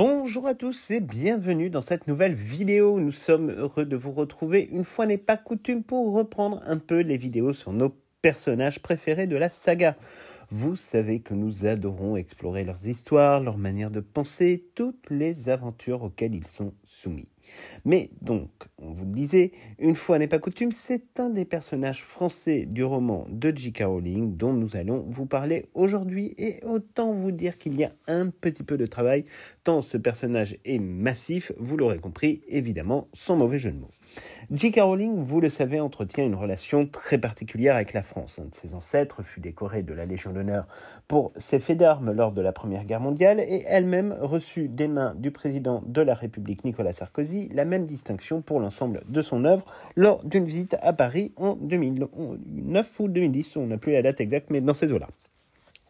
Bonjour à tous et bienvenue dans cette nouvelle vidéo. Nous sommes heureux de vous retrouver une fois n'est pas coutume pour reprendre un peu les vidéos sur nos personnages préférés de la saga. Vous savez que nous adorons explorer leurs histoires, leur manière de penser, toutes les aventures auxquelles ils sont soumis. Mais donc, on vous le disait, une fois n'est pas coutume, c'est un des personnages français du roman de J.K. Rowling dont nous allons vous parler aujourd'hui. Et autant vous dire qu'il y a un petit peu de travail, tant ce personnage est massif, vous l'aurez compris, évidemment, sans mauvais jeu de mots. J.K. Rowling, vous le savez, entretient une relation très particulière avec la France. Un de ses ancêtres fut décoré de la Légion d'honneur pour ses faits d'armes lors de la Première Guerre mondiale et elle-même reçut des mains du président de la République Nicolas Sarkozy la même distinction pour l'ensemble de son œuvre lors d'une visite à Paris en 2009 ou 2010, on n'a plus la date exacte, mais dans ces eaux-là.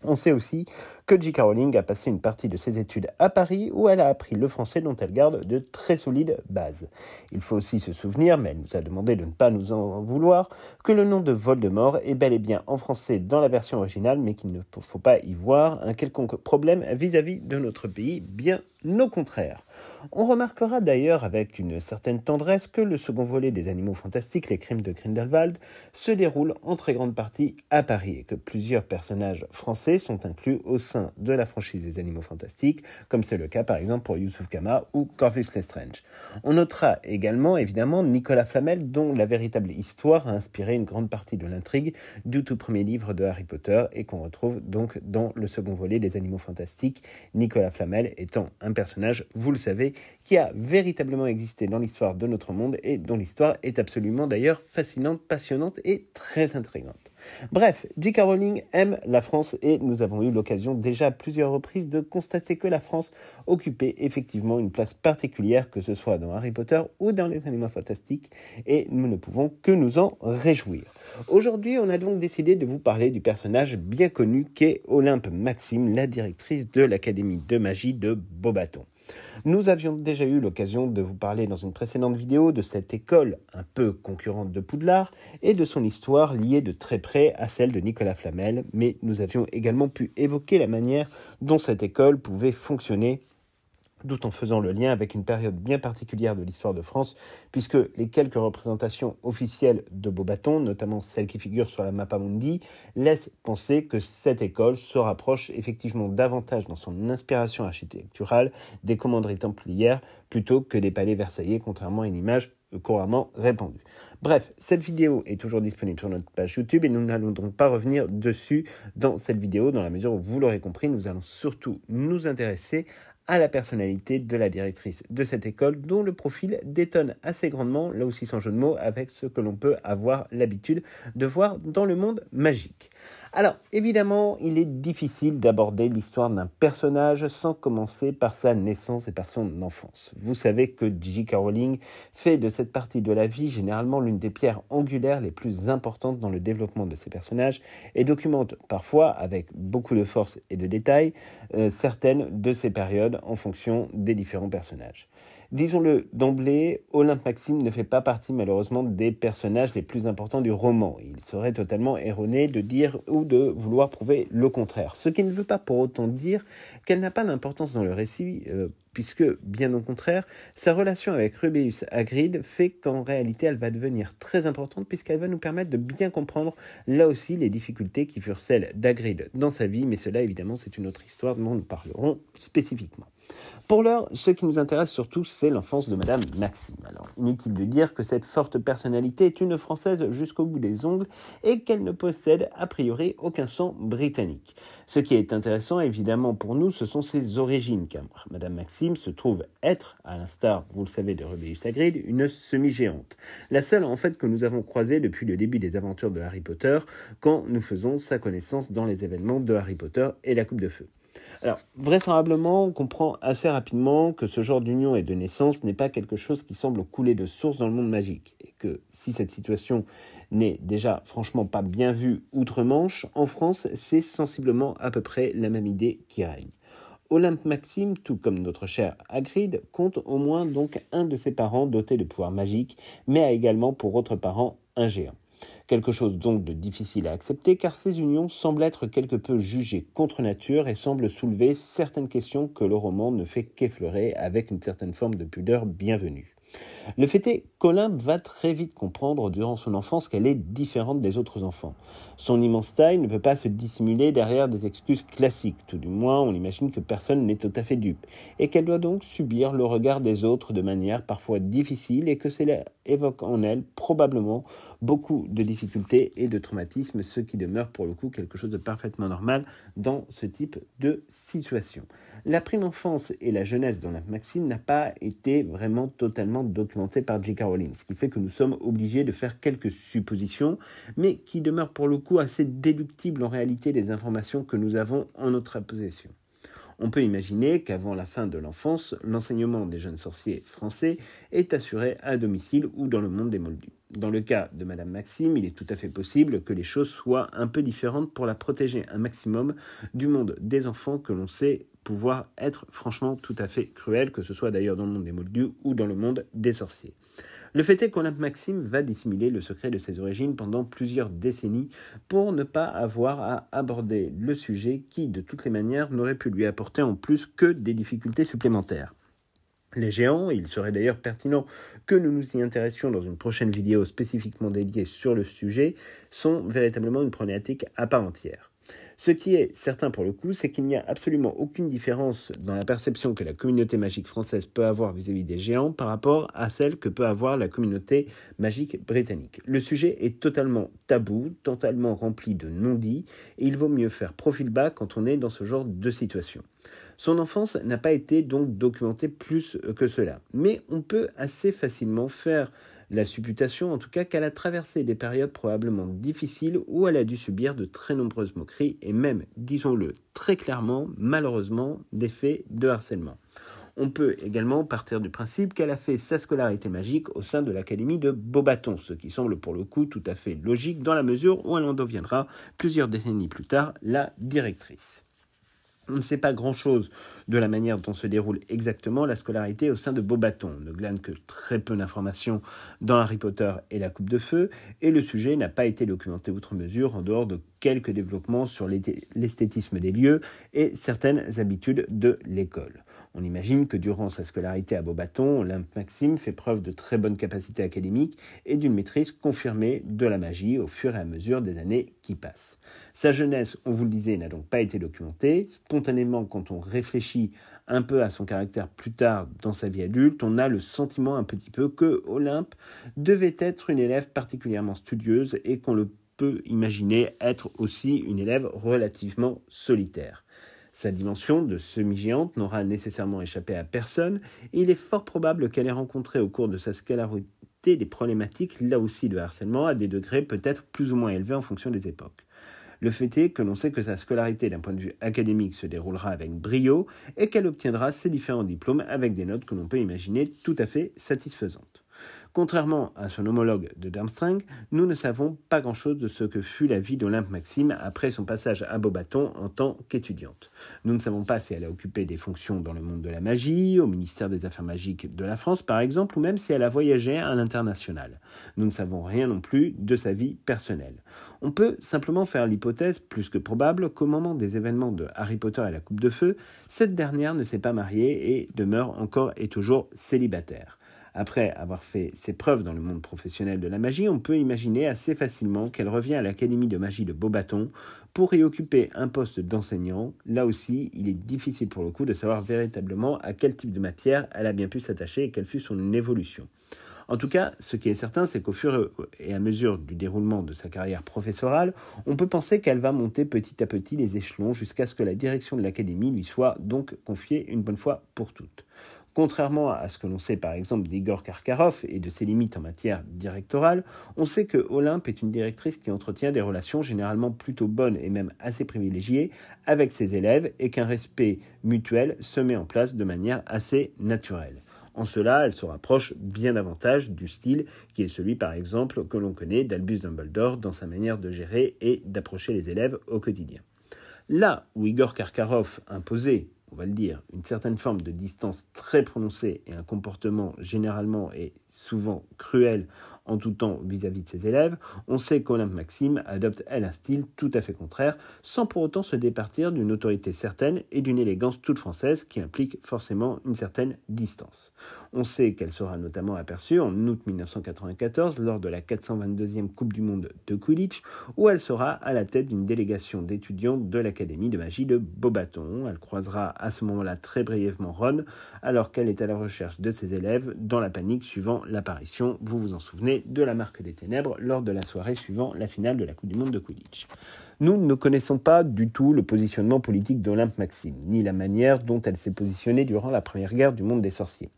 On sait aussi que J.K. Rowling a passé une partie de ses études à Paris où elle a appris le français dont elle garde de très solides bases. Il faut aussi se souvenir, mais elle nous a demandé de ne pas nous en vouloir, que le nom de Voldemort est bel et bien en français dans la version originale, mais qu'il ne faut pas y voir un quelconque problème vis-à-vis de notre pays, bien au contraire. On remarquera d'ailleurs avec une certaine tendresse que le second volet des Animaux Fantastiques, Les Crimes de Grindelwald, se déroule en très grande partie à Paris et que plusieurs personnages français sont inclus au sein de la franchise des Animaux Fantastiques, comme c'est le cas par exemple pour Youssouf Kama ou Corvus Lestrange. On notera également évidemment Nicolas Flamel, dont la véritable histoire a inspiré une grande partie de l'intrigue du tout premier livre de Harry Potter et qu'on retrouve donc dans le second volet des Animaux Fantastiques, Nicolas Flamel étant un personnage, vous le savez, qui a véritablement existé dans l'histoire de notre monde et dont l'histoire est absolument d'ailleurs fascinante, passionnante et très intrigante. Bref, J.K. Rowling aime la France et nous avons eu l'occasion déjà à plusieurs reprises de constater que la France occupait effectivement une place particulière, que ce soit dans Harry Potter ou dans les Animaux Fantastiques, et nous ne pouvons que nous en réjouir. Aujourd'hui, on a donc décidé de vous parler du personnage bien connu qu'est Olympe Maxime, la directrice de l'Académie de magie de Beauxbatons. Nous avions déjà eu l'occasion de vous parler dans une précédente vidéo de cette école un peu concurrente de Poudlard et de son histoire liée de très près à celle de Nicolas Flamel, mais nous avions également pu évoquer la manière dont cette école pouvait fonctionner tout en faisant le lien avec une période bien particulière de l'histoire de France, puisque les quelques représentations officielles de Beauxbatons, notamment celles qui figurent sur la Mappamundi, laissent penser que cette école se rapproche effectivement davantage dans son inspiration architecturale des commanderies templières plutôt que des palais versaillais, contrairement à une image couramment répandue. Bref, cette vidéo est toujours disponible sur notre page YouTube et nous n'allons donc pas revenir dessus dans cette vidéo, dans la mesure où vous l'aurez compris, nous allons surtout nous intéresser à la personnalité de la directrice de cette école, dont le profil détonne assez grandement, là aussi sans jeu de mots, avec ce que l'on peut avoir l'habitude de voir dans le monde magique. Alors, évidemment, il est difficile d'aborder l'histoire d'un personnage sans commencer par sa naissance et par son enfance. Vous savez que J.K. Rowling fait de cette partie de la vie généralement l'une des pierres angulaires les plus importantes dans le développement de ses personnages et documente parfois, avec beaucoup de force et de détails, certaines de ces périodes en fonction des différents personnages. Disons-le d'emblée, Olympe Maxime ne fait pas partie malheureusement des personnages les plus importants du roman. Il serait totalement erroné de dire ou de vouloir prouver le contraire. Ce qui ne veut pas pour autant dire qu'elle n'a pas d'importance dans le récit, puisque, bien au contraire, sa relation avec Rubeus Hagrid fait qu'en réalité, elle va devenir très importante puisqu'elle va nous permettre de bien comprendre, là aussi, les difficultés qui furent celles d'Hagrid dans sa vie, mais cela, évidemment, c'est une autre histoire dont nous parlerons spécifiquement. Pour l'heure, ce qui nous intéresse surtout, c'est l'enfance de Madame Maxime. Alors, inutile de dire que cette forte personnalité est une Française jusqu'au bout des ongles et qu'elle ne possède a priori aucun sang britannique. Ce qui est intéressant, évidemment, pour nous, ce sont ses origines, car Madame Maxime se trouve être, à l'instar, vous le savez, de Rubeus Hagrid, une semi-géante. La seule, en fait, que nous avons croisée depuis le début des aventures de Harry Potter, quand nous faisons sa connaissance dans les événements de Harry Potter et la Coupe de Feu. Alors, vraisemblablement, on comprend assez rapidement que ce genre d'union et de naissance n'est pas quelque chose qui semble couler de source dans le monde magique, et que si cette situation n'est déjà franchement pas bien vue outre-Manche, en France, c'est sensiblement à peu près la même idée qui règne. Olympe Maxime, tout comme notre cher Hagrid, compte au moins donc un de ses parents doté de pouvoirs magiques, mais a également pour autre parent un géant. Quelque chose donc de difficile à accepter car ces unions semblent être quelque peu jugées contre nature et semblent soulever certaines questions que le roman ne fait qu'effleurer avec une certaine forme de pudeur bienvenue. Le fait est qu'Olympe va très vite comprendre durant son enfance qu'elle est différente des autres enfants. Son immense taille ne peut pas se dissimuler derrière des excuses classiques, tout du moins on imagine que personne n'est tout à fait dupe, et qu'elle doit donc subir le regard des autres de manière parfois difficile et que cela évoque en elle probablement beaucoup de difficultés et de traumatismes, ce qui demeure pour le coup quelque chose de parfaitement normal dans ce type de situation. La prime enfance et la jeunesse d'Olympe Maxime n'a pas été vraiment totalement documentée par J.K. Rowling, ce qui fait que nous sommes obligés de faire quelques suppositions, mais qui demeurent pour le coup assez déductibles en réalité des informations que nous avons en notre possession. On peut imaginer qu'avant la fin de l'enfance, l'enseignement des jeunes sorciers français est assuré à domicile ou dans le monde des Moldus. Dans le cas de Madame Maxime, il est tout à fait possible que les choses soient un peu différentes pour la protéger un maximum du monde des enfants que l'on sait pouvoir être franchement tout à fait cruel, que ce soit d'ailleurs dans le monde des Moldus ou dans le monde des sorciers. Le fait est qu'Olympe Maxime va dissimuler le secret de ses origines pendant plusieurs décennies pour ne pas avoir à aborder le sujet qui, de toutes les manières, n'aurait pu lui apporter en plus que des difficultés supplémentaires. Les géants, il serait d'ailleurs pertinent que nous nous y intéressions dans une prochaine vidéo spécifiquement dédiée sur le sujet, sont véritablement une problématique à part entière. Ce qui est certain pour le coup, c'est qu'il n'y a absolument aucune différence dans la perception que la communauté magique française peut avoir vis-à-vis des géants par rapport à celle que peut avoir la communauté magique britannique. Le sujet est totalement tabou, totalement rempli de non-dits, et il vaut mieux faire profil bas quand on est dans ce genre de situation. Son enfance n'a pas été donc documentée plus que cela, mais on peut assez facilement faire la supputation, en tout cas, qu'elle a traversé des périodes probablement difficiles où elle a dû subir de très nombreuses moqueries et même, disons-le très clairement, malheureusement, des faits de harcèlement. On peut également partir du principe qu'elle a fait sa scolarité magique au sein de l'académie de Beauxbatons, ce qui semble pour le coup tout à fait logique dans la mesure où elle en deviendra plusieurs décennies plus tard la directrice. On ne sait pas grand-chose de la manière dont se déroule exactement la scolarité au sein de Beauxbatons. On ne glane que très peu d'informations dans Harry Potter et la Coupe de Feu, et le sujet n'a pas été documenté outre mesure en dehors de quelques développements sur l'esthétisme des lieux et certaines habitudes de l'école. On imagine que durant sa scolarité à Beauxbatons, Olympe Maxime fait preuve de très bonnes capacités académiques et d'une maîtrise confirmée de la magie au fur et à mesure des années qui passent. Sa jeunesse, on vous le disait, n'a donc pas été documentée. Spontanément, quand on réfléchit un peu à son caractère plus tard dans sa vie adulte, on a le sentiment un petit peu que Olympe devait être une élève particulièrement studieuse et qu'on le peut imaginer être aussi une élève relativement solitaire. Sa dimension de semi-géante n'aura nécessairement échappé à personne et il est fort probable qu'elle ait rencontré au cours de sa scolarité des problématiques, là aussi de harcèlement, à des degrés peut-être plus ou moins élevés en fonction des époques. Le fait est que l'on sait que sa scolarité d'un point de vue académique se déroulera avec brio et qu'elle obtiendra ses différents diplômes avec des notes que l'on peut imaginer tout à fait satisfaisantes. Contrairement à son homologue de Durmstrang, nous ne savons pas grand-chose de ce que fut la vie d'Olympe Maxime après son passage à Beauxbatons en tant qu'étudiante. Nous ne savons pas si elle a occupé des fonctions dans le monde de la magie, au ministère des Affaires magiques de la France par exemple, ou même si elle a voyagé à l'international. Nous ne savons rien non plus de sa vie personnelle. On peut simplement faire l'hypothèse, plus que probable, qu'au moment des événements de Harry Potter et la Coupe de Feu, cette dernière ne s'est pas mariée et demeure encore et toujours célibataire. Après avoir fait ses preuves dans le monde professionnel de la magie, on peut imaginer assez facilement qu'elle revient à l'Académie de magie de Beauxbatons pour y occuper un poste d'enseignant. Là aussi, il est difficile pour le coup de savoir véritablement à quel type de matière elle a bien pu s'attacher et quelle fut son évolution. En tout cas, ce qui est certain, c'est qu'au fur et à mesure du déroulement de sa carrière professorale, on peut penser qu'elle va monter petit à petit les échelons jusqu'à ce que la direction de l'académie lui soit donc confiée une bonne fois pour toutes. Contrairement à ce que l'on sait par exemple d'Igor Karkaroff et de ses limites en matière directorale, on sait que Olympe est une directrice qui entretient des relations généralement plutôt bonnes et même assez privilégiées avec ses élèves et qu'un respect mutuel se met en place de manière assez naturelle. En cela, elle se rapproche bien davantage du style qui est celui par exemple que l'on connaît d'Albus Dumbledore dans sa manière de gérer et d'approcher les élèves au quotidien. Là où Igor Karkaroff imposait on va le dire, une certaine forme de distance très prononcée et un comportement généralement et souvent cruel en tout temps vis-à-vis de ses élèves, on sait qu'Olympe Maxime adopte, elle, un style tout à fait contraire, sans pour autant se départir d'une autorité certaine et d'une élégance toute française qui implique forcément une certaine distance. On sait qu'elle sera notamment aperçue en août 1994 lors de la 422e Coupe du Monde de Quidditch, où elle sera à la tête d'une délégation d'étudiants de l'Académie de magie de Beauxbatons. Elle croisera à ce moment-là très brièvement Ron, alors qu'elle est à la recherche de ses élèves dans la panique suivant l'apparition, vous vous en souvenez, de la Marque des Ténèbres lors de la soirée suivant la finale de la Coupe du Monde de Quidditch. Nous ne connaissons pas du tout le positionnement politique d'Olympe Maxime, ni la manière dont elle s'est positionnée durant la première guerre du monde des sorciers.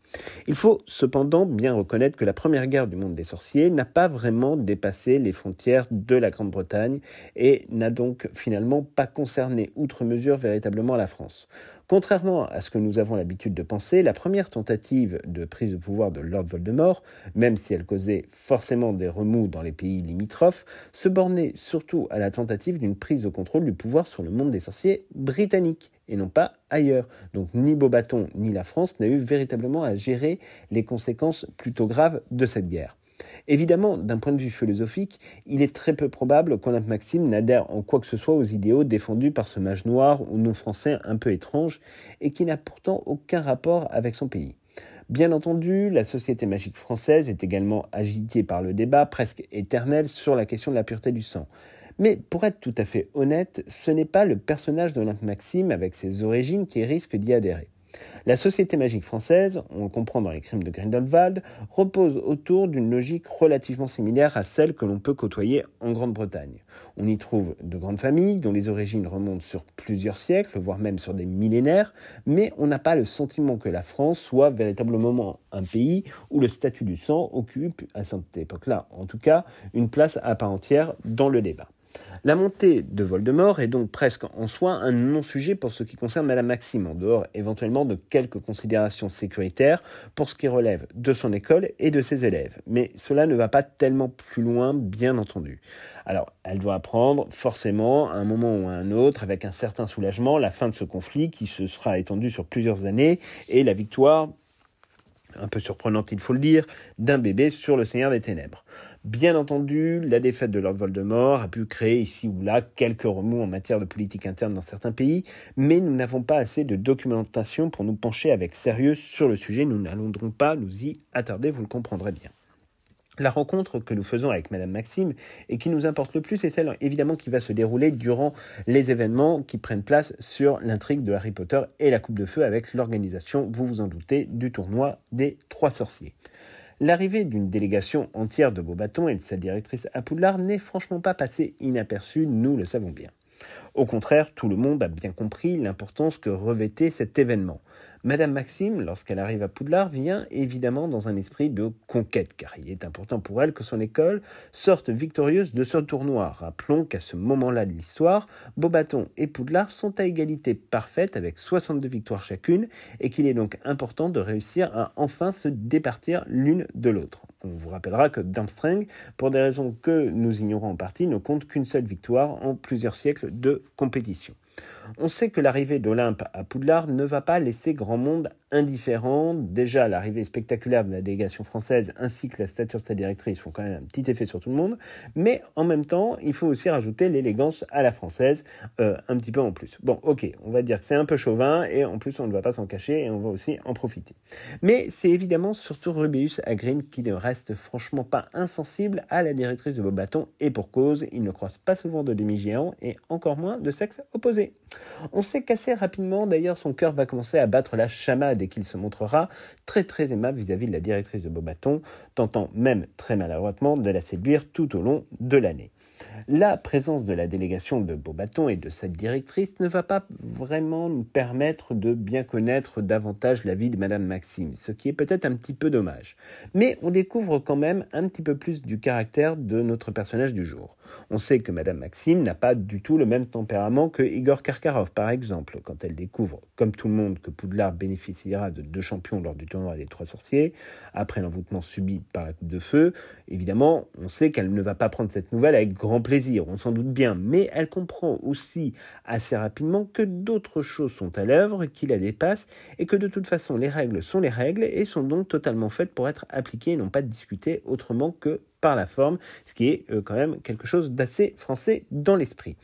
Il faut cependant bien reconnaître que la première guerre du monde des sorciers n'a pas vraiment dépassé les frontières de la Grande-Bretagne et n'a donc finalement pas concerné outre mesure véritablement la France. Contrairement à ce que nous avons l'habitude de penser, la première tentative de prise de pouvoir de Lord Voldemort, même si elle causait forcément des remous dans les pays limitrophes, se bornait surtout à la tentative d'une prise de contrôle du pouvoir sur le monde des sorciers britannique, et non pas ailleurs. Donc ni Beauxbatons ni la France n'a eu véritablement à gérer les conséquences plutôt graves de cette guerre. Évidemment, d'un point de vue philosophique, il est très peu probable qu'Olympe Maxime n'adhère en quoi que ce soit aux idéaux défendus par ce mage noir ou non français un peu étrange et qui n'a pourtant aucun rapport avec son pays. Bien entendu, la société magique française est également agitée par le débat presque éternel sur la question de la pureté du sang. Mais pour être tout à fait honnête, ce n'est pas le personnage d'Olympe Maxime avec ses origines qui risque d'y adhérer. La société magique française, on le comprend dans les crimes de Grindelwald, repose autour d'une logique relativement similaire à celle que l'on peut côtoyer en Grande-Bretagne. On y trouve de grandes familles dont les origines remontent sur plusieurs siècles, voire même sur des millénaires, mais on n'a pas le sentiment que la France soit véritablement un pays où le statut du sang occupe, à cette époque-là en tout cas, une place à part entière dans le débat. La montée de Voldemort est donc presque en soi un non-sujet pour ce qui concerne Madame Maxime, en dehors éventuellement de quelques considérations sécuritaires pour ce qui relève de son école et de ses élèves. Mais cela ne va pas tellement plus loin, bien entendu. Alors, elle doit apprendre forcément, à un moment ou à un autre, avec un certain soulagement, la fin de ce conflit qui se sera étendu sur plusieurs années et la victoire, un peu surprenante il faut le dire, d'un bébé sur le Seigneur des Ténèbres. Bien entendu, la défaite de Lord Voldemort a pu créer ici ou là quelques remous en matière de politique interne dans certains pays, mais nous n'avons pas assez de documentation pour nous pencher avec sérieux sur le sujet. Nous n'allons donc pas nous y attarder, vous le comprendrez bien. La rencontre que nous faisons avec Madame Maxime et qui nous importe le plus est celle évidemment qui va se dérouler durant les événements qui prennent place sur l'intrigue de Harry Potter et la Coupe de Feu avec l'organisation, vous vous en doutez, du tournoi des 3 sorciers. L'arrivée d'une délégation entière de Beauxbatons et de sa directrice à Poudlard n'est franchement pas passée inaperçue, nous le savons bien. Au contraire, tout le monde a bien compris l'importance que revêtait cet événement. Madame Maxime, lorsqu'elle arrive à Poudlard, vient évidemment dans un esprit de conquête, car il est important pour elle que son école sorte victorieuse de ce tournoi. Rappelons qu'à ce moment-là de l'histoire, Beauxbatons et Poudlard sont à égalité parfaite avec 62 victoires chacune, et qu'il est donc important de réussir à enfin se départir l'une de l'autre. On vous rappellera que Durmstrang, pour des raisons que nous ignorons en partie, ne compte qu'une seule victoire en plusieurs siècles de compétition. On sait que l'arrivée d'Olympe à Poudlard ne va pas laisser grand monde indifférent. Déjà, l'arrivée spectaculaire de la délégation française ainsi que la stature de sa directrice font quand même un petit effet sur tout le monde. Mais en même temps, il faut aussi rajouter l'élégance à la française, un petit peu en plus. Bon, ok, on va dire que c'est un peu chauvin et en plus on ne va pas s'en cacher et on va aussi en profiter. Mais c'est évidemment surtout Rubeus Hagrid qui ne reste franchement pas insensible à la directrice de Beauxbatons et pour cause, il ne croise pas souvent de demi-géants et encore moins de sexe opposé. On sait qu'assez rapidement, d'ailleurs, son cœur va commencer à battre la chamade et qu'il se montrera très très aimable vis-à-vis de la directrice de Beauxbatons, tentant même très maladroitement de la séduire tout au long de l'année. La présence de la délégation de Beauxbatons et de cette directrice ne va pas vraiment nous permettre de bien connaître davantage la vie de Madame Maxime, ce qui est peut-être un petit peu dommage. Mais on découvre quand même un petit peu plus du caractère de notre personnage du jour. On sait que Madame Maxime n'a pas du tout le même tempérament que Igor Karkaroff, par exemple, quand elle découvre, comme tout le monde, que Poudlard bénéficiera de 2 champions lors du tournoi des 3 sorciers, après l'envoûtement subi par la Coupe de Feu. Évidemment, on sait qu'elle ne va pas prendre cette nouvelle avec grand plaisir, on s'en doute bien, mais elle comprend aussi assez rapidement que d'autres choses sont à l'œuvre, qui la dépassent, et que de toute façon les règles sont les règles et sont donc totalement faites pour être appliquées et non pas discutées autrement que par la forme, ce qui est quand même quelque chose d'assez français dans l'esprit.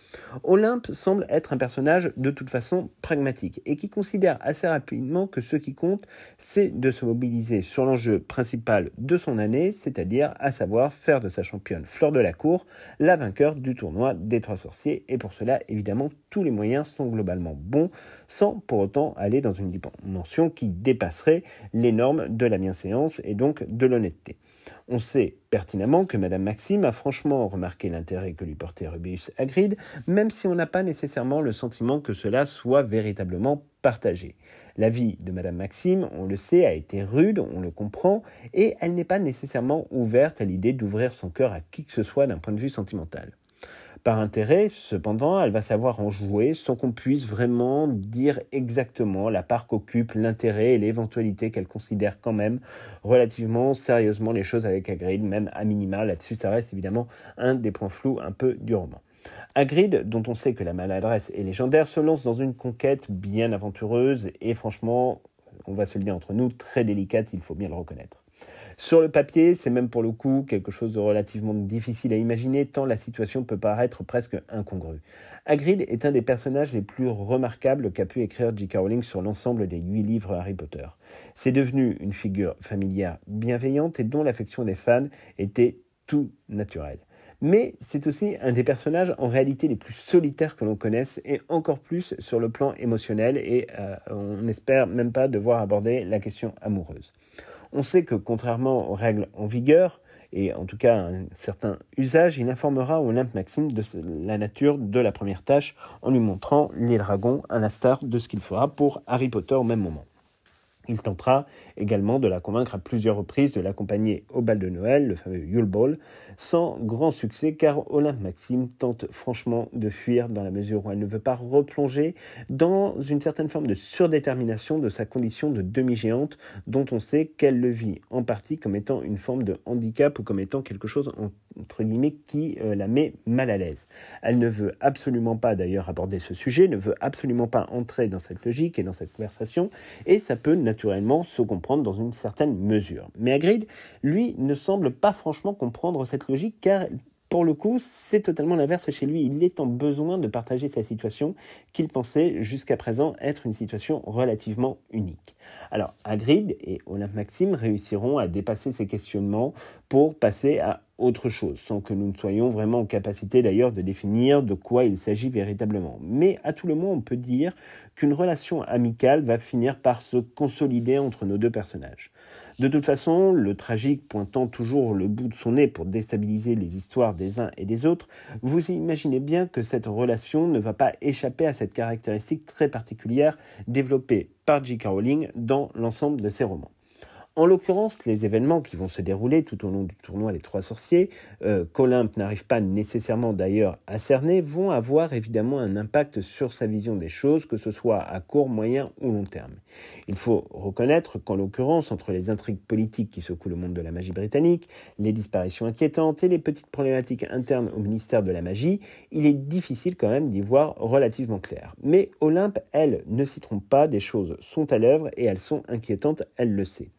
Olympe semble être un personnage de toute façon pragmatique et qui considère assez rapidement que ce qui compte, c'est de se mobiliser sur l'enjeu principal de son année, c'est-à-dire à savoir faire de sa championne Fleur de la Cour la vainqueur du tournoi des Trois Sorciers. Et pour cela, évidemment, tous les moyens sont globalement bons, sans pour autant aller dans une dimension qui dépasserait les normes de la bienséance et donc de l'honnêteté. On sait pertinemment que Madame Maxime a franchement remarqué l'intérêt que lui portait Rubeus Hagrid, même si on n'a pas nécessairement le sentiment que cela soit véritablement partagé. La vie de Madame Maxime, on le sait, a été rude, on le comprend, et elle n'est pas nécessairement ouverte à l'idée d'ouvrir son cœur à qui que ce soit d'un point de vue sentimental. Par intérêt, cependant, elle va savoir en jouer sans qu'on puisse vraiment dire exactement la part qu'occupe l'intérêt et l'éventualité qu'elle considère quand même relativement sérieusement les choses avec Hagrid, même à minima. Là-dessus, ça reste évidemment un des points flous un peu du roman. Hagrid, dont on sait que la maladresse est légendaire, se lance dans une conquête bien aventureuse et franchement, on va se le dire entre nous, très délicate, il faut bien le reconnaître. Sur le papier, c'est même pour le coup quelque chose de relativement difficile à imaginer tant la situation peut paraître presque incongrue. Hagrid est un des personnages les plus remarquables qu'a pu écrire J.K. Rowling sur l'ensemble des 8 livres Harry Potter. C'est devenu une figure familière bienveillante et dont l'affection des fans était tout naturelle. Mais c'est aussi un des personnages en réalité les plus solitaires que l'on connaisse et encore plus sur le plan émotionnel et on n'espère même pas devoir aborder la question amoureuse. On sait que contrairement aux règles en vigueur, et en tout cas à un certain usage, il informera Olympe Maxime de la nature de la première tâche en lui montrant les dragons à l'instar de ce qu'il fera pour Harry Potter au même moment. Il tentera également de la convaincre à plusieurs reprises de l'accompagner au bal de Noël, le fameux Yule Ball, sans grand succès car Olympe Maxime tente franchement de fuir dans la mesure où elle ne veut pas replonger dans une certaine forme de surdétermination de sa condition de demi-géante dont on sait qu'elle le vit en partie comme étant une forme de handicap ou comme étant quelque chose entre guillemets qui la met mal à l'aise. Elle ne veut absolument pas d'ailleurs aborder ce sujet, ne veut absolument pas entrer dans cette logique et dans cette conversation et ça peut naturellement se comprendre dans une certaine mesure. Mais Hagrid, lui, ne semble pas franchement comprendre cette logique car pour le coup, c'est totalement l'inverse chez lui. Il est en besoin de partager sa situation qu'il pensait jusqu'à présent être une situation relativement unique. Alors, Hagrid et Olympe Maxime réussiront à dépasser ces questionnements pour passer à autre chose, sans que nous ne soyons vraiment en capacité d'ailleurs de définir de quoi il s'agit véritablement. Mais à tout le moins, on peut dire qu'une relation amicale va finir par se consolider entre nos deux personnages. De toute façon, le tragique pointant toujours le bout de son nez pour déstabiliser les histoires des uns et des autres, vous imaginez bien que cette relation ne va pas échapper à cette caractéristique très particulière développée par J.K. Rowling dans l'ensemble de ses romans. En l'occurrence, les événements qui vont se dérouler tout au long du tournoi des Trois Sorciers, qu'Olympe n'arrive pas nécessairement d'ailleurs à cerner, vont avoir évidemment un impact sur sa vision des choses, que ce soit à court, moyen ou long terme. Il faut reconnaître qu'en l'occurrence, entre les intrigues politiques qui secouent le monde de la magie britannique, les disparitions inquiétantes et les petites problématiques internes au ministère de la magie, il est difficile quand même d'y voir relativement clair. Mais Olympe, elle, ne s'y trompe pas, des choses sont à l'œuvre et elles sont inquiétantes, elle le sait.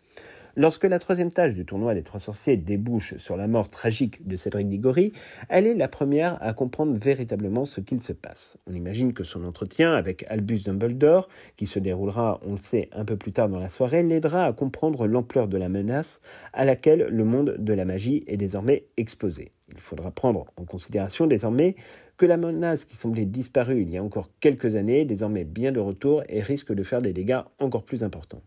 Lorsque la troisième tâche du tournoi des Trois Sorciers débouche sur la mort tragique de Cédric Diggory, elle est la première à comprendre véritablement ce qu'il se passe. On imagine que son entretien avec Albus Dumbledore, qui se déroulera, on le sait, un peu plus tard dans la soirée, l'aidera à comprendre l'ampleur de la menace à laquelle le monde de la magie est désormais exposé. Il faudra prendre en considération désormais que la menace qui semblait disparue il y a encore quelques années est désormais bien de retour et risque de faire des dégâts encore plus importants.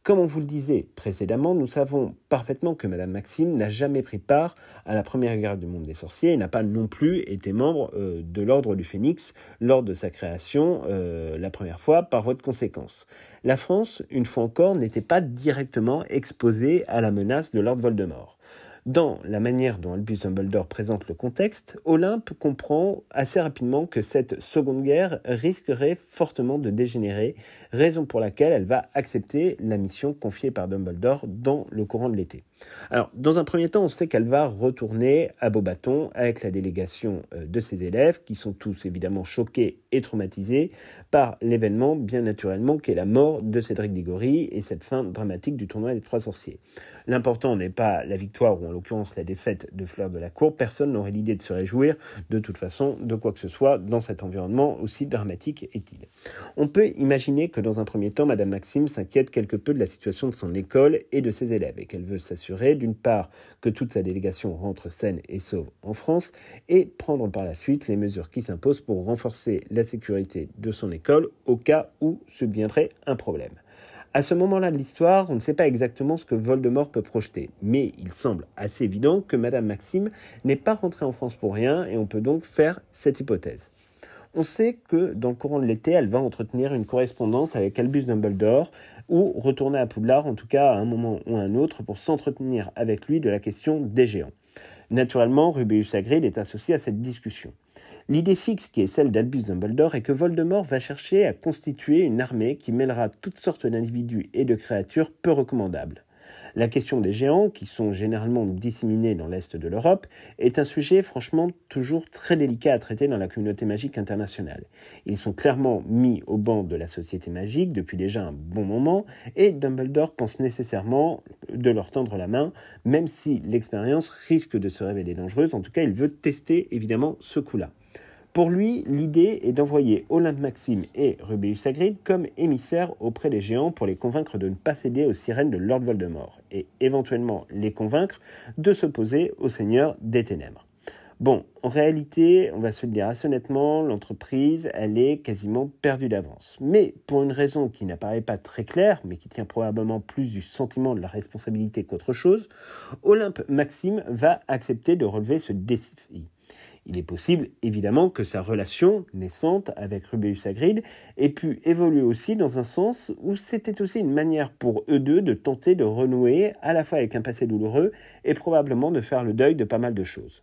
Comme on vous le disait précédemment, nous savons parfaitement que Madame Maxime n'a jamais pris part à la première guerre du monde des sorciers et n'a pas non plus été membre de l'Ordre du Phénix lors de sa création la première fois par voie de conséquence. La France, une fois encore, n'était pas directement exposée à la menace de Lord Voldemort. Dans la manière dont Albus Dumbledore présente le contexte, Olympe comprend assez rapidement que cette seconde guerre risquerait fortement de dégénérer, raison pour laquelle elle va accepter la mission confiée par Dumbledore dans le courant de l'été. Alors, dans un premier temps, on sait qu'elle va retourner à Beauxbatons avec la délégation de ses élèves, qui sont tous évidemment choqués et traumatisés par l'événement, bien naturellement, qui est la mort de Cédric Diggory et cette fin dramatique du tournoi des Trois Sorciers. L'important n'est pas la victoire ou en l'occurrence la défaite de Fleur de la Cour. Personne n'aurait l'idée de se réjouir de toute façon de quoi que ce soit dans cet environnement aussi dramatique est-il. On peut imaginer que dans un premier temps, Madame Maxime s'inquiète quelque peu de la situation de son école et de ses élèves et qu'elle veut s'assurer d'une part que toute sa délégation rentre saine et sauve en France et prendre par la suite les mesures qui s'imposent pour renforcer la sécurité de son école au cas où subviendrait un problème. À ce moment-là de l'histoire, on ne sait pas exactement ce que Voldemort peut projeter, mais il semble assez évident que Madame Maxime n'est pas rentrée en France pour rien et on peut donc faire cette hypothèse. On sait que dans le courant de l'été, elle va entretenir une correspondance avec Albus Dumbledore ou retourner à Poudlard, en tout cas à un moment ou à un autre, pour s'entretenir avec lui de la question des géants. Naturellement, Rubeus Hagrid est associé à cette discussion. L'idée fixe qui est celle d'Albus Dumbledore est que Voldemort va chercher à constituer une armée qui mêlera toutes sortes d'individus et de créatures peu recommandables. La question des géants, qui sont généralement disséminés dans l'Est de l'Europe, est un sujet franchement toujours très délicat à traiter dans la communauté magique internationale. Ils sont clairement mis au banc de la société magique depuis déjà un bon moment, et Dumbledore pense nécessairement de leur tendre la main, même si l'expérience risque de se révéler dangereuse. En tout cas, il veut tester évidemment ce coup-là. Pour lui, l'idée est d'envoyer Olympe Maxime et Rubeus Hagrid comme émissaires auprès des géants pour les convaincre de ne pas céder aux sirènes de Lord Voldemort et éventuellement les convaincre de s'opposer au Seigneur des Ténèbres. Bon, en réalité, on va se le dire assez honnêtement, l'entreprise, elle est quasiment perdue d'avance. Mais pour une raison qui n'apparaît pas très claire, mais qui tient probablement plus du sentiment de la responsabilité qu'autre chose, Olympe Maxime va accepter de relever ce défi. Il est possible, évidemment, que sa relation naissante avec Rubeus Hagrid ait pu évoluer aussi dans un sens où c'était aussi une manière pour eux deux de tenter de renouer à la fois avec un passé douloureux et probablement de faire le deuil de pas mal de choses.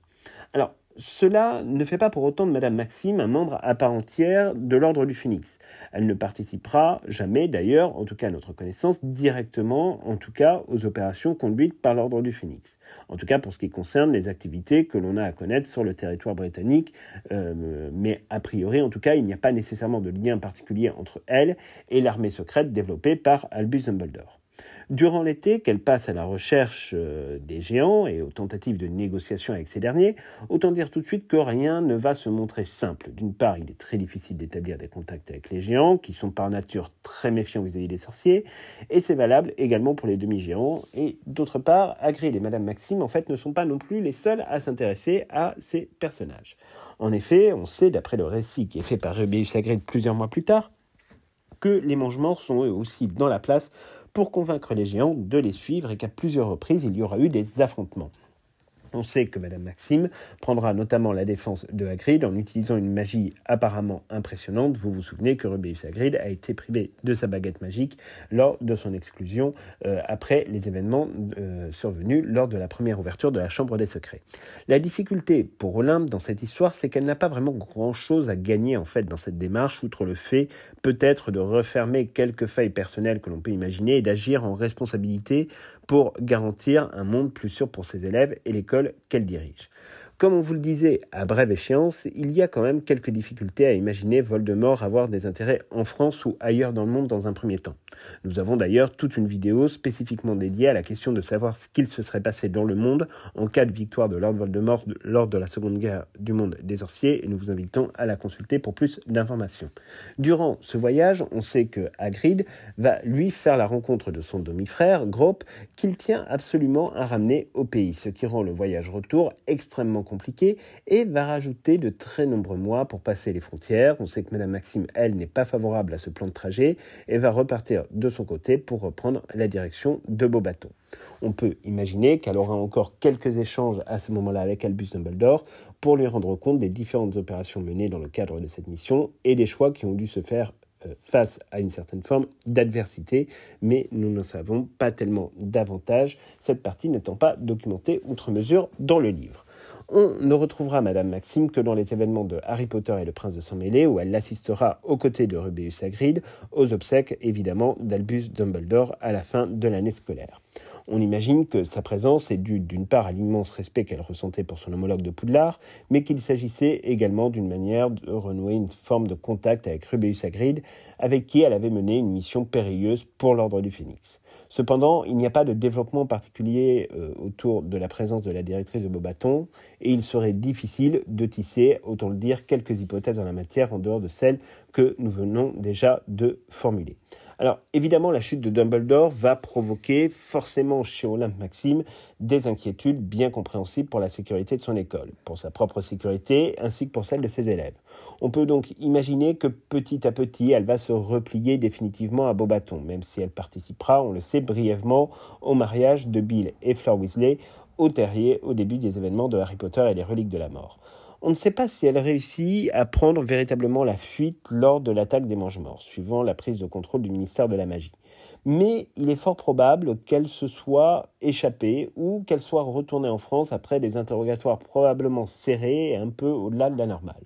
Alors, cela ne fait pas pour autant de Madame Maxime un membre à part entière de l'Ordre du Phénix. Elle ne participera jamais, d'ailleurs, en tout cas à notre connaissance, directement, en tout cas, aux opérations conduites par l'Ordre du Phénix. En tout cas, pour ce qui concerne les activités que l'on a à connaître sur le territoire britannique, mais a priori, en tout cas, il n'y a pas nécessairement de lien particulier entre elle et l'armée secrète développée par Albus Dumbledore. Durant l'été, qu'elle passe à la recherche des géants et aux tentatives de négociation avec ces derniers, autant dire tout de suite que rien ne va se montrer simple. D'une part, il est très difficile d'établir des contacts avec les géants, qui sont par nature très méfiants vis-à-vis des sorciers, et c'est valable également pour les demi-géants. Et d'autre part, Hagrid et Madame Maxime, en fait, ne sont pas non plus les seuls à s'intéresser à ces personnages. En effet, on sait, d'après le récit qui est fait par Rubeus Hagrid plusieurs mois plus tard, que les Mange-Morts sont eux aussi dans la place pour convaincre les géants de les suivre et qu'à plusieurs reprises, il y aura eu des affrontements. On sait que Madame Maxime prendra notamment la défense de Hagrid en utilisant une magie apparemment impressionnante. Vous vous souvenez que Rubeus Hagrid a été privé de sa baguette magique lors de son exclusion après les événements survenus lors de la première ouverture de la Chambre des Secrets. La difficulté pour Olympe dans cette histoire, c'est qu'elle n'a pas vraiment grand-chose à gagner en fait dans cette démarche, outre le fait peut-être de refermer quelques failles personnelles que l'on peut imaginer et d'agir en responsabilité pour garantir un monde plus sûr pour ses élèves et l'école qu'elle dirige. Comme on vous le disait, à brève échéance, il y a quand même quelques difficultés à imaginer Voldemort avoir des intérêts en France ou ailleurs dans le monde dans un premier temps. Nous avons d'ailleurs toute une vidéo spécifiquement dédiée à la question de savoir ce qu'il se serait passé dans le monde en cas de victoire de Lord Voldemort lors de la Seconde Guerre du monde des sorciers, et nous vous invitons à la consulter pour plus d'informations. Durant ce voyage, on sait que Hagrid va lui faire la rencontre de son demi-frère, Grope, qu'il tient absolument à ramener au pays, ce qui rend le voyage retour extrêmement compliqué et va rajouter de très nombreux mois pour passer les frontières. On sait que Madame Maxime, elle, n'est pas favorable à ce plan de trajet et va repartir de son côté pour reprendre la direction de Beauxbatons. On peut imaginer qu'elle aura encore quelques échanges à ce moment-là avec Albus Dumbledore pour lui rendre compte des différentes opérations menées dans le cadre de cette mission et des choix qui ont dû se faire face à une certaine forme d'adversité, mais nous n'en savons pas tellement davantage, cette partie n'étant pas documentée outre mesure dans le livre. On ne retrouvera Madame Maxime que dans les événements de Harry Potter et le Prince de Sang-Mêlé, où elle assistera aux côtés de Rubeus Hagrid, aux obsèques évidemment d'Albus Dumbledore à la fin de l'année scolaire. On imagine que sa présence est due d'une part à l'immense respect qu'elle ressentait pour son homologue de Poudlard, mais qu'il s'agissait également d'une manière de renouer une forme de contact avec Rubeus Hagrid, avec qui elle avait mené une mission périlleuse pour l'Ordre du Phénix. Cependant, il n'y a pas de développement particulier autour de la présence de la directrice de Beauxbatons, et il serait difficile de tisser, autant le dire, quelques hypothèses en la matière en dehors de celles que nous venons déjà de formuler. Alors, évidemment, la chute de Dumbledore va provoquer forcément chez Olympe Maxime des inquiétudes bien compréhensibles pour la sécurité de son école, pour sa propre sécurité ainsi que pour celle de ses élèves. On peut donc imaginer que petit à petit, elle va se replier définitivement à Beauxbatons, même si elle participera, on le sait brièvement, au mariage de Bill et Fleur Weasley au terrier au début des événements de Harry Potter et les reliques de la mort. On ne sait pas si elle réussit à prendre véritablement la fuite lors de l'attaque des Mange-Morts, suivant la prise de contrôle du ministère de la Magie. Mais il est fort probable qu'elle se soit échappée ou qu'elle soit retournée en France après des interrogatoires probablement serrés et un peu au-delà de la normale.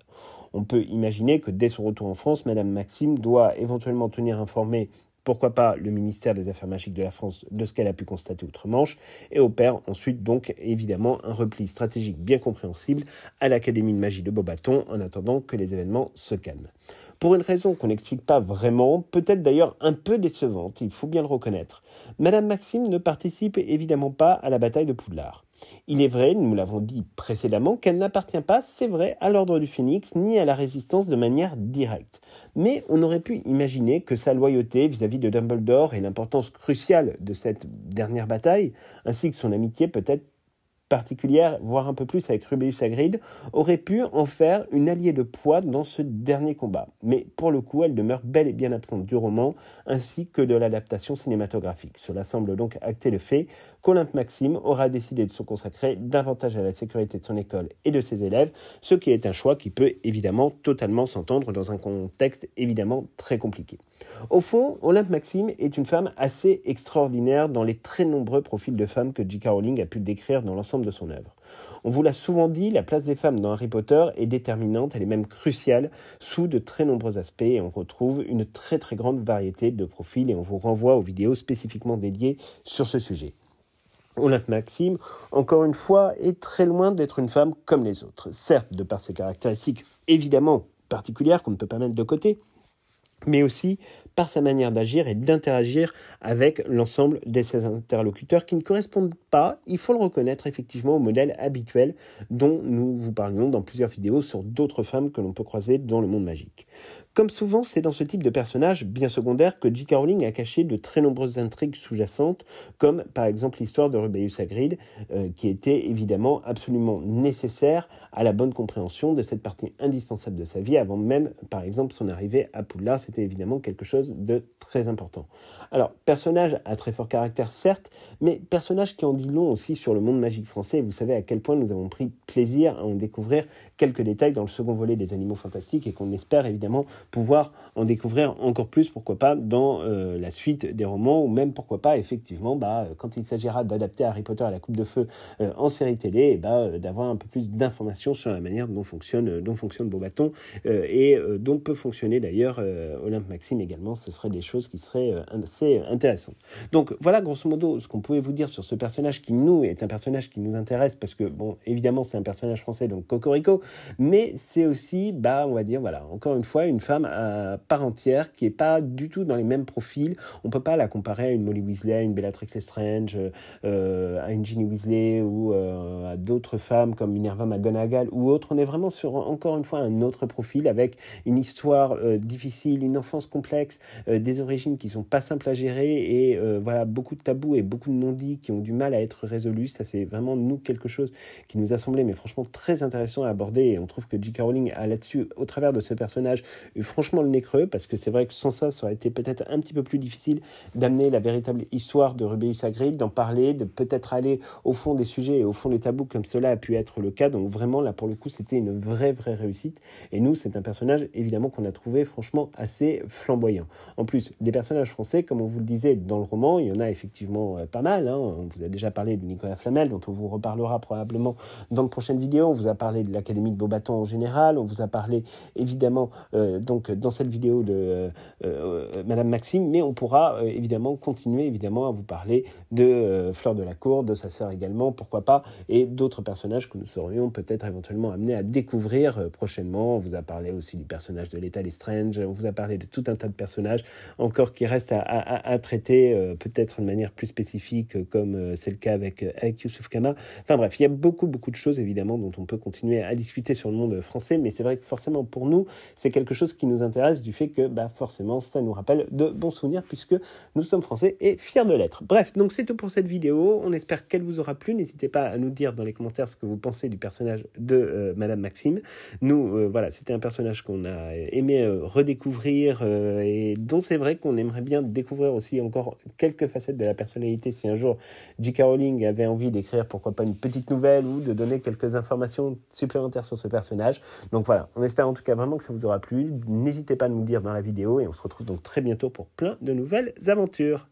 On peut imaginer que dès son retour en France, Madame Maxime doit éventuellement tenir informé pourquoi pas le ministère des Affaires magiques de la France de ce qu'elle a pu constater outre-Manche, et opère ensuite donc évidemment un repli stratégique bien compréhensible à l'Académie de magie de Beauxbatons en attendant que les événements se calment. Pour une raison qu'on n'explique pas vraiment, peut-être d'ailleurs un peu décevante, il faut bien le reconnaître, Madame Maxime ne participe évidemment pas à la bataille de Poudlard. Il est vrai, nous l'avons dit précédemment, qu'elle n'appartient pas, c'est vrai, à l'Ordre du Phénix ni à la Résistance de manière directe. Mais on aurait pu imaginer que sa loyauté vis-à-vis de Dumbledore et l'importance cruciale de cette dernière bataille, ainsi que son amitié peut-être particulière, voire un peu plus avec Rubeus Hagrid, aurait pu en faire une alliée de poids dans ce dernier combat. Mais pour le coup, elle demeure bel et bien absente du roman, ainsi que de l'adaptation cinématographique. Cela semble donc acter le fait qu'Olympe Maxime aura décidé de se consacrer davantage à la sécurité de son école et de ses élèves, ce qui est un choix qui peut évidemment totalement s'entendre dans un contexte évidemment très compliqué. Au fond, Olympe Maxime est une femme assez extraordinaire dans les très nombreux profils de femmes que J.K. Rowling a pu décrire dans l'ensemble de son œuvre. On vous l'a souvent dit, la place des femmes dans Harry Potter est déterminante, elle est même cruciale sous de très nombreux aspects et on retrouve une très très grande variété de profils et on vous renvoie aux vidéos spécifiquement dédiées sur ce sujet. Olympe Maxime, encore une fois, est très loin d'être une femme comme les autres. Certes, de par ses caractéristiques évidemment particulières qu'on ne peut pas mettre de côté, mais aussi par sa manière d'agir et d'interagir avec l'ensemble de ses interlocuteurs qui ne correspondent pas, il faut le reconnaître effectivement, au modèle habituel dont nous vous parlions dans plusieurs vidéos sur d'autres femmes que l'on peut croiser dans le monde magique. Comme souvent, c'est dans ce type de personnage bien secondaire que J.K. Rowling a caché de très nombreuses intrigues sous-jacentes, comme par exemple l'histoire de Rubeus Hagrid, qui était évidemment absolument nécessaire à la bonne compréhension de cette partie indispensable de sa vie, avant même, par exemple, son arrivée à Poudlard. C'était évidemment quelque chose de très important. Alors, personnage à très fort caractère, certes, mais personnage qui en dit long aussi sur le monde magique français. Vous savez à quel point nous avons pris plaisir à en découvrir quelques détails dans le second volet des Animaux Fantastiques et qu'on espère évidemment pouvoir en découvrir encore plus, pourquoi pas, dans la suite des romans, ou même, pourquoi pas, effectivement, quand il s'agira d'adapter Harry Potter à la Coupe de Feu en série télé, d'avoir un peu plus d'informations sur la manière dont fonctionne Beauxbatons et dont peut fonctionner d'ailleurs Olympe Maxime également. Ce seraient des choses qui seraient assez intéressantes. Donc voilà, grosso modo, ce qu'on pouvait vous dire sur ce personnage qui, nous, est un personnage qui nous intéresse, parce que, bon, évidemment, c'est un personnage français, donc cocorico, mais c'est aussi, on va dire, voilà, encore une fois, une femme à part entière qui n'est pas du tout dans les mêmes profils. On ne peut pas la comparer à une Molly Weasley, à une Bellatrix Lestrange, à une Ginny Weasley ou à d'autres femmes comme Minerva McGonagall ou autres. On est vraiment sur, encore une fois, un autre profil avec une histoire difficile, une enfance complexe, des origines qui ne sont pas simples à gérer et voilà, beaucoup de tabous et beaucoup de non-dits qui ont du mal à être résolus. Ça, c'est vraiment, nous, quelque chose qui nous a semblé, mais franchement, très intéressant à aborder, et on trouve que J.K. Rowling a là-dessus, au travers de ce personnage, franchement le nez creux, parce que c'est vrai que sans ça, ça aurait été peut-être un petit peu plus difficile d'amener la véritable histoire de Rubeus Hagrid, d'en parler, de peut-être aller au fond des sujets et au fond des tabous comme cela a pu être le cas. Donc vraiment, là, pour le coup, c'était une vraie réussite. Et nous, c'est un personnage, évidemment, qu'on a trouvé franchement assez flamboyant. En plus, des personnages français, comme on vous le disait dans le roman, il y en a effectivement pas mal. On vous a déjà parlé de Nicolas Flamel, dont on vous reparlera probablement dans de prochaines vidéos. On vous a parlé de l'Académie de Beauxbatons en général. On vous a parlé évidemment donc dans cette vidéo de Madame Maxime, mais on pourra évidemment continuer à vous parler de Fleur de la Cour, de sa sœur également, pourquoi pas, et d'autres personnages que nous serions peut-être éventuellement amenés à découvrir prochainement. On vous a parlé aussi du personnage de Leta Lestrange, on vous a parlé de tout un tas de personnages encore qui restent à traiter peut-être de manière plus spécifique comme c'est le cas avec Youssouf Kama. Enfin bref, il y a beaucoup de choses évidemment dont on peut continuer à discuter sur le monde français, mais c'est vrai que forcément pour nous, c'est quelque chose qui nous intéresse du fait que forcément ça nous rappelle de bons souvenirs puisque nous sommes français et fiers de l'être. Bref, donc c'est tout pour cette vidéo. On espère qu'elle vous aura plu. N'hésitez pas à nous dire dans les commentaires ce que vous pensez du personnage de Madame Maxime. Nous, voilà, c'était un personnage qu'on a aimé redécouvrir et dont c'est vrai qu'on aimerait bien découvrir aussi encore quelques facettes de la personnalité. Si un jour J.K. Rowling avait envie d'écrire, pourquoi pas une petite nouvelle ou de donner quelques informations supplémentaires sur ce personnage. Donc voilà, on espère en tout cas vraiment que ça vous aura plu. N'hésitez pas à nous le dire dans la vidéo et on se retrouve donc très bientôt pour plein de nouvelles aventures.